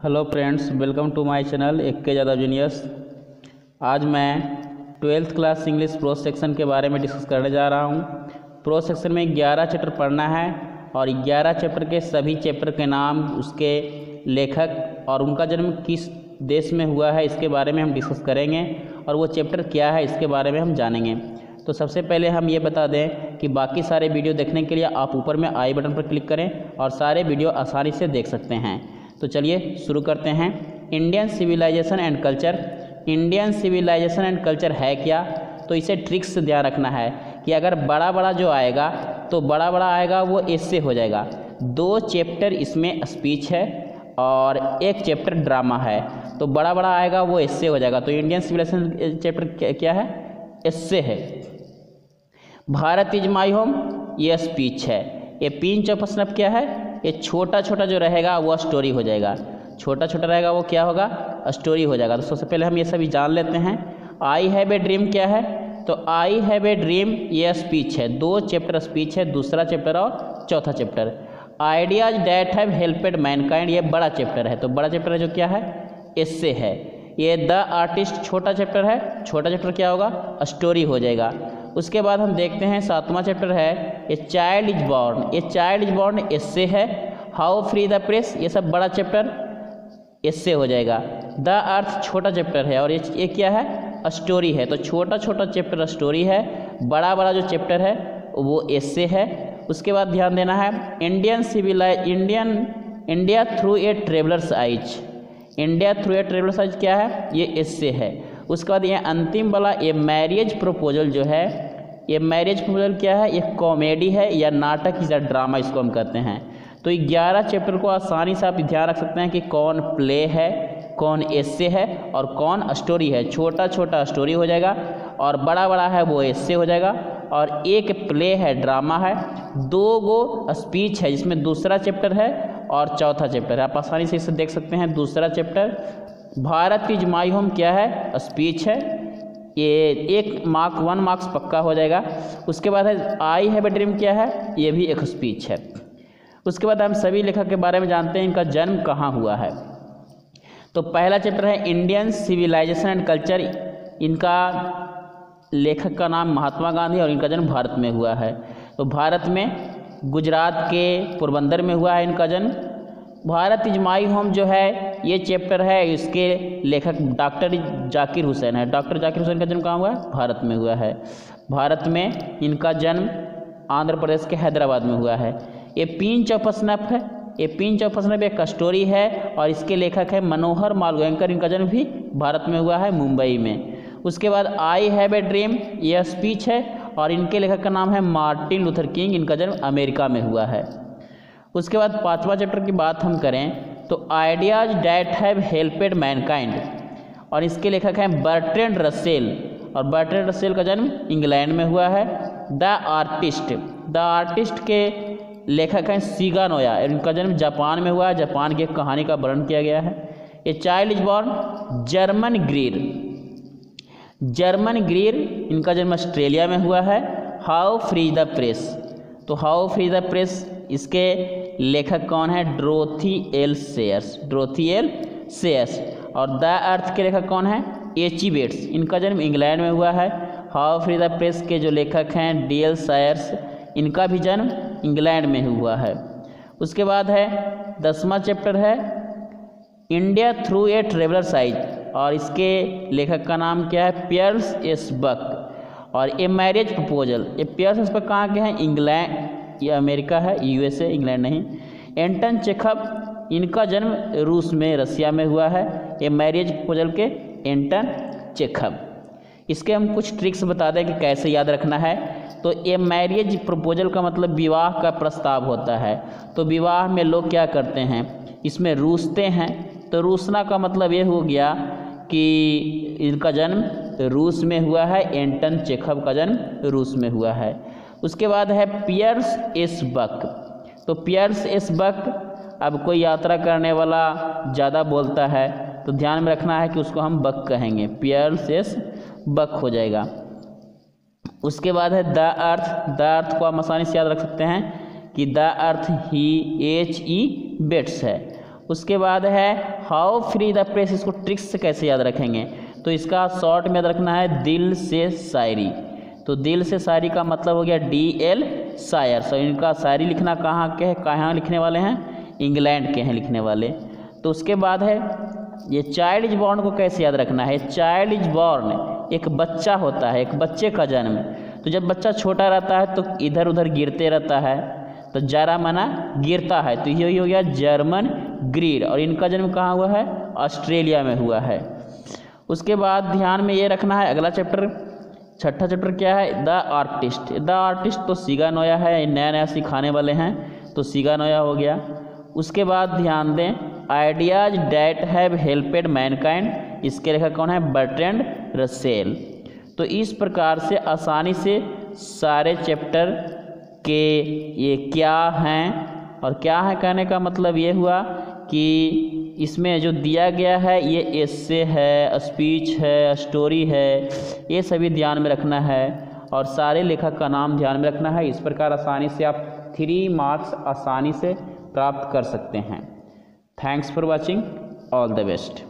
Hello friends, welcome to my channel AK Yadav juniors. आज मैं 12th class English pro section के बारे में डिस्कस करने जा रहा हूं। प्रो सेक्शन में 11 चैप्टर पढ़ना है और 11 चैप्टर के सभी चैप्टर के नाम, उसके लेखक और उनका जन्म किस देश में हुआ है इसके बारे में हम डिस्कस करेंगे और वो चैप्टर क्या है इसके बारे में हम जानेंगे। तो सबसे पहले हम ये बता दें कि बाकी सारे वीडियो देखने के लिए आप ऊपर में आई बटन पर क्लिक करें और सारे वीडियो आसानी से देख सकते हैं। तो चलिए शुरू करते हैं। Indian civilisation and culture. Indian civilisation and culture है क्या? तो इसे ट्रिक्स ध्यान रखना है कि अगर बड़ा बड़ा जो आएगा तो बड़ा बड़ा आएगा वो इससे हो जाएगा। 2 चैप्टर इसमें स्पीच है और 1 चैप्टर ड्रामा है, तो बड़ा बड़ा आएगा वो इससे हो जाएगा। तो इंडियन सिविलाइजेशन चैप्टर क्या है? इससे है। भारत इज माई होम, ये स्पीच है। ये पिंच ऑफ स्नैप क्या है? ये छोटा छोटा जो रहेगा वो स्टोरी हो जाएगा। छोटा छोटा रहेगा वो क्या होगा? स्टोरी हो जाएगा। तो सबसे पहले हम ये सभी जान लेते हैं। आई हैव ए ड्रीम क्या है? तो आई हैव ए ड्रीम ये स्पीच है। 2 चैप्टर स्पीच है, दूसरा चैप्टर और चौथा chapter. Ideas that have helped mankind ये बड़ा चैप्टर है। तो बड़ा चैप्टर जो क्या है? इससे है। ये द आर्टिस्ट छोटा चैप्टर है। छोटा चैप्टर क्या होगा? स्टोरी हो जाएगा। उसके बाद हम देखते हैं 7वां चैप्टर है ए चाइल्ड इज बॉर्न। ये चाइल्ड इज बॉर्न इससे है। हाउ फ्री द प्रेस ये सब बड़ा चैप्टर इससे हो जाएगा। द अर्थ छोटा चैप्टर है और ये क्या है? स्टोरी है। तो छोटा छोटा चैप्टर स्टोरी है, बड़ा बड़ा जो चैप्टर है वो इससे है। उसके बाद ध्यान देना है India through a traveller's eyes. India through a traveller's eyes क्या है? ये इससे है। उसके बाद ये अंतिम वाला ये मैरिज प्रपोजल जो है, ये मैरिज प्रपोजल क्या है? ये कॉमेडी है या नाटक या ड्रामा इसको हम कहते हैं। तो 11 चैप्टर को आसानी से आप ध्यान रख सकते हैं कि कौन प्ले है, कौन एस्से है और कौन स्टोरी है। छोटा छोटा स्टोरी हो जाएगा और बड़ा बड़ा है वो एस्से हो जाएगा और 1 प्ले है, ड्रामा है। 2 गो स्पीच है जिसमें दूसरा चैप्टर है और चौथा चैप्टर है। आप आसानी से इसे देख सकते हैं। दूसरा chapter Bharat is my home क्या है? स्पीच है। ये 1 मार्क्स पक्का हो जाएगा। उसके बाद है आई हैव ए ड्रीम क्या है? ये भी एक स्पीच है। उसके बाद हम सभी लेखक के बारे में जानते हैं, इनका जन्म कहाँ हुआ है। तो पहला चैप्टर है इंडियन सिविलाइजेशन एंड कल्चर। इनका लेखक का नाम महात्मा गांधी और इनका जन्म भारत में हुआ है। तो भारत में गुजरात के पोरबंदर में हुआ है इनका जन्म। भारत इज माई होम जो है ये चैप्टर है, इसके लेखक डॉक्टर जाकिर हुसैन है। डॉक्टर जाकिर हुसैन का जन्म कहाँ हुआ है? भारत में हुआ है। भारत में इनका जन्म आंध्र प्रदेश के हैदराबाद में हुआ है। ये पिंच ऑफ स्नैप है। ये पिंच ऑफ स्नैप एक स्टोरी है और इसके लेखक है मनोहर मालवंकर। इनका जन्म भी भारत में हुआ है, मुंबई में। उसके बाद आई हैव ए ड्रीम यह स्पीच है और इनके लेखक का नाम है मार्टिन लूथर किंग। इनका जन्म अमेरिका में हुआ है। उसके बाद 5वां चैप्टर की बात हम करें तो ideas that have helped Mankind और इसके लेखक हैं बर्ट्रैंड रसेल और बर्ट्रैंड रसेल का जन्म इंग्लैंड में हुआ है। द आर्टिस्ट के लेखक हैं सीगा नोया। इनका जन्म जापान में हुआ है। जापान की एक कहानी का वर्णन किया गया है। ये child is born German Greer. इनका जन्म ऑस्ट्रेलिया में हुआ है। How free the press. तो हाउ फ्री द प्रेस इसके लेखक कौन है? Dorothy L shares. और द अर्थ के लेखक कौन है? H.E. बेट्स। इनका जन्म इंग्लैंड में हुआ है। हाउ फ्री द प्रेस के जो लेखक हैं D.L. सायर्स, इनका भी जन्म इंग्लैंड में हुआ है। उसके बाद है 10वां चैप्टर है India through a traveller's eyes और इसके लेखक का नाम क्या है? Pearl S Buck. और ए मैरिज प्रपोजल, ये पियर्स एस बक कहाँ के हैं? इंग्लैंड, ये अमेरिका है, USA, इंग्लैंड नहीं। एंटन चेखव, इनका जन्म रूस में, रसिया में हुआ है। ये मैरिज प्रपोजल के एंटन चेखव। इसके हम कुछ ट्रिक्स बता दें कि कैसे याद रखना है। तो ये मैरिज प्रपोजल का मतलब विवाह का प्रस्ताव होता है। तो विवाह में लोग क्या करते हैं? इसमें रूसते हैं। तो रूसना का मतलब ये हो गया कि इनका जन्म रूस में हुआ है। एंटन चेखव का जन्म रूस में हुआ है। उसके बाद है पियर्स एस बक। तो पियर्स एस बक, अब कोई यात्रा करने वाला ज़्यादा बोलता है तो ध्यान में रखना है कि उसको हम बक कहेंगे। पियर्स एस बक हो जाएगा। उसके बाद है द अर्थ को आप आसानी से याद रख सकते हैं कि the earth he H.E. Bets है। उसके बाद है हाउ फ्री द प्रेस, इसको ट्रिक्स से कैसे याद रखेंगे, तो इसका शॉर्ट में याद रखना है दिल से शायरी। तो दिल से शायरी का मतलब हो गया DL शायर। सो इनका शायरी लिखना कहाँ के है, कहाँ लिखने वाले हैं, इंग्लैंड के हैं लिखने वाले। तो उसके बाद है ये चाइल्ड इज बॉर्न को कैसे याद रखना है। चाइल्ड इज बॉर्न एक बच्चा होता है, एक बच्चे का जन्म। तो जब बच्चा छोटा रहता है तो इधर उधर गिरते रहता है, तो जरा मना गिरता है, तो ये हो गया जर्मन ग्रीड। और इनका जन्म कहाँ हुआ है, ऑस्ट्रेलिया में हुआ है। उसके बाद ध्यान में ये रखना है अगला चैप्टर, छठा चैप्टर क्या है, द आर्टिस्ट। द आर्टिस्ट तो सिगा नोया है, नया नया सिखाने वाले हैं, तो सिगा नोया हो गया। उसके बाद ध्यान दें ideas that have helped Mankind, इसके लेखक कौन है, बर्ट्रैंड रसेल। तो इस प्रकार से आसानी से सारे चैप्टर के ये क्या हैं, और क्या है कहने का मतलब ये हुआ कि इसमें जो दिया गया है ये एस्से है, स्पीच है, स्टोरी है, ये सभी ध्यान में रखना है, और सारे लेखक का नाम ध्यान में रखना है। इस प्रकार आसानी से आप 3 मार्क्स आसानी से प्राप्त कर सकते हैं। Thanks for watching, all the best.